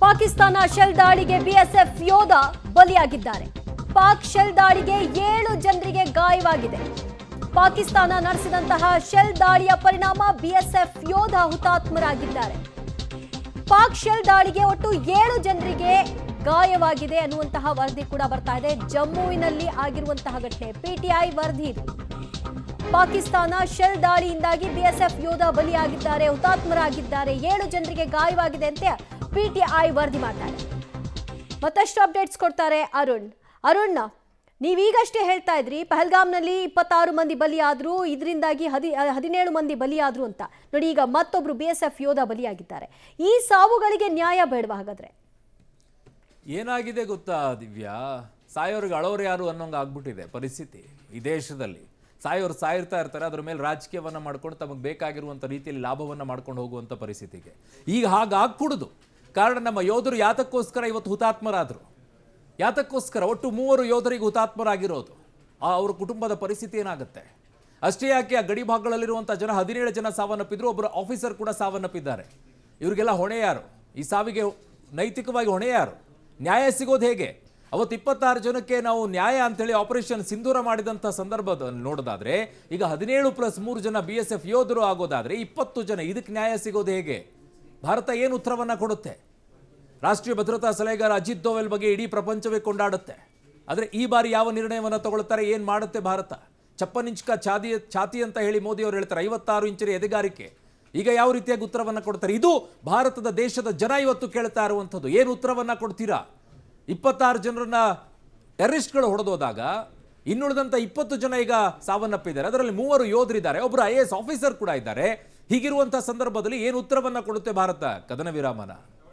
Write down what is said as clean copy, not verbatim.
Pakistan shell ದಾಳಿಗೆ BSF ಯೋಧ ಬಲಿಯಾಗಿದ್ದಾರೆ. ಪಾಕ್ ಶೆಲ್ ದಾಳಿಗೆ 7 ಜನರಿಗೆ ಗಾಯವಾಗಿದೆ. ಪಾಕಿಸ್ತಾನ ನಡೆಸಿದಂತಹ ಶೆಲ್ ದಾಳಿಯ ಪರಿಣಾಮ ಬಿಎಸ್ಎಫ್ ಯೋಧ ಹುತಾತ್ಮರಾಗಿದ್ದಾರೆ. ಪಾಕ್ ಶೆಲ್ ದಾಳಿಗೆ ಒಟ್ಟು 7 ಜನರಿಗೆ ಗಾಯವಾಗಿದೆ ಅನ್ನುವಂತಹ ವರದಿ ಕೂಡ ಬರ್ತಾ ಇದೆ. ಜಮ್ಮುವಿನಲ್ಲಿ ಆಗಿರುವಂತಹ ಘಟನೆ, ಪಿಟಿಐ ವರದಿ ಇದು. ಪಾಕಿಸ್ತಾನ ಶೆಲ್ ದಾಳಿಯಿಂದಾಗಿ ಬಿಎಸ್ಎಫ್ ಯೋಧ ಬಲಿಯಾಗಿದ್ದಾರೆ, ಹುತಾತ್ಮರಾಗಿದ್ದಾರೆ, 7 ಜನರಿಗೆ ಗಾಯವಾಗಿದೆ ಅಂತ ಪಿಟಿಐ ವರದಿ ಮಾಡ್ತಾರೆ. ಮತ್ತಷ್ಟು ಅಪ್ಡೇಟ್ಸ್ ಕೊಡ್ತಾರೆ ಅರುಣ್, ನೀವೀಗಷ್ಟೇ ಹೇಳ್ತಾ ಇದ್ರಿ ಪಹಲ್ಗಾಮ್ನಲ್ಲಿ 26 ಮಂದಿ ಬಲಿಯಾದ್ರು, ಇದರಿಂದಾಗಿ 17 ಮಂದಿ ಬಲಿಯಾದ್ರು ಅಂತ. ನೋಡಿ, ಈಗ ಮತ್ತೊಬ್ರು ಬಿಎಸ್ಎಫ್ ಯೋಧ ಬಲಿಯಾಗಿದ್ದಾರೆ. ಈ ಸಾವುಗಳಿಗೆ ನ್ಯಾಯ ಬೇಡವಾ? ಹಾಗಾದ್ರೆ ಏನಾಗಿದೆ ಗೊತ್ತಾ ದಿವ್ಯಾ, ಸಾಯೋರ್ಗೆ ಅಳೋರು ಯಾರು ಅನ್ನೋಂಗೆ ಆಗ್ಬಿಟ್ಟಿದೆ ಪರಿಸ್ಥಿತಿ ಈ ದೇಶದಲ್ಲಿ. ಸಾಯೋರು ಸಾಯಿರ್ತಾ ಇರ್ತಾರೆ, ಅದ್ರ ಮೇಲೆ ರಾಜಕೀಯವನ್ನ ಮಾಡ್ಕೊಂಡು ತಮಗೆ ಬೇಕಾಗಿರುವಂಥ ರೀತಿಯಲ್ಲಿ ಲಾಭವನ್ನ ಮಾಡ್ಕೊಂಡು ಹೋಗುವಂಥ ಪರಿಸ್ಥಿತಿಗೆ ಈಗ ಹಾಗಾಗ್ಕೂಡುದು. ಕಾರಣ ನಮ್ಮ ಯೋಧರು ಯಾತಕ್ಕೋಸ್ಕರ ಇವತ್ತು ಹುತಾತ್ಮರಾದರು, ಯಾತಕ್ಕೋಸ್ಕರ ಒಟ್ಟು 3 ಯೋಧರಿಗೆ ಹುತಾತ್ಮರಾಗಿರೋದು. ಅವ್ರ ಕುಟುಂಬದ ಪರಿಸ್ಥಿತಿ ಏನಾಗುತ್ತೆ? ಅಷ್ಟೇ ಯಾಕೆ ಆ ಗಡಿ ಭಾಗಗಳಲ್ಲಿರುವಂಥ ಜನ 17 ಜನ ಸಾವನ್ನಪ್ಪಿದ್ರು, ಒಬ್ಬರು ಆಫೀಸರ್ ಕೂಡ ಸಾವನ್ನಪ್ಪಿದ್ದಾರೆ. ಇವರಿಗೆಲ್ಲ ಹೊಣೆ ಯಾರು? ಈ ಸಾವಿಗೆ ನೈತಿಕವಾಗಿ ಹೊಣೆ ಯಾರು? ನ್ಯಾಯ ಸಿಗೋದು ಹೇಗೆ? ಅವತ್ತು 26 ಜನಕ್ಕೆ ನಾವು ನ್ಯಾಯ ಅಂತೇಳಿ ಆಪರೇಷನ್ ಸಿಂಧೂರ ಮಾಡಿದಂಥ ಸಂದರ್ಭದಲ್ಲಿ ನೋಡೋದಾದ್ರೆ, ಈಗ 17 + 3 ಜನ BSF ಯೋಧರು ಆಗೋದಾದ್ರೆ 20 ಜನ. ಇದಕ್ಕೆ ನ್ಯಾಯ ಸಿಗೋದು ಹೇಗೆ? ಭಾರತ ಏನು ಉತ್ತರವನ್ನ ಕೊಡುತ್ತೆ? ರಾಷ್ಟ್ರೀಯ ಭದ್ರತಾ ಸಲಹೆಗಾರ ಅಜಿತ್ ದೋವಲ್ ಬಗ್ಗೆ ಇಡೀ ಪ್ರಪಂಚವೇ ಕೊಂಡಾಡುತ್ತೆ. ಆದರೆ ಈ ಬಾರಿ ಯಾವ ನಿರ್ಣಯವನ್ನು ತಗೊಳ್ತಾರೆ, ಏನು ಮಾಡುತ್ತೆ ಭಾರತ? 56 ಇಂಚ್ ಛಾತಿ ಅಂತ ಹೇಳಿ ಮೋದಿ ಅವರು ಹೇಳ್ತಾರೆ, 56 ಇಂಚಿನ ಎದೆಗಾರಿಕೆ. ಈಗ ಯಾವ ರೀತಿಯಾಗಿ ಉತ್ತರವನ್ನ ಕೊಡ್ತಾರೆ? ಇದು ಭಾರತದ ದೇಶದ ಜನ ಇವತ್ತು ಕೇಳ್ತಾ ಇರುವಂಥದ್ದು. ಏನು ಉತ್ತರವನ್ನ ಕೊಡ್ತೀರಾ? 26 ಜನರನ್ನ ಟೆರರಿಸ್ಟ್ಗಳು ಹೊಡೆದೋದಾಗ ಇನ್ನುಳಿದಂಥ 20 ಜನ ಈಗ ಸಾವನ್ನಪ್ಪಿದ್ದಾರೆ. ಅದರಲ್ಲಿ 3 ಯೋಧರಿದ್ದಾರೆ, ಒಬ್ಬರು IAS ಆಫೀಸರ್ ಕೂಡ ಇದ್ದಾರೆ. ಹೀಗಿರುವಂತಹ ಸಂದರ್ಭದಲ್ಲಿ ಏನು ಉತ್ತರವನ್ನ ಕೊಡುತ್ತೆ ಭಾರತ? ಕದನ ವಿರಾಮನ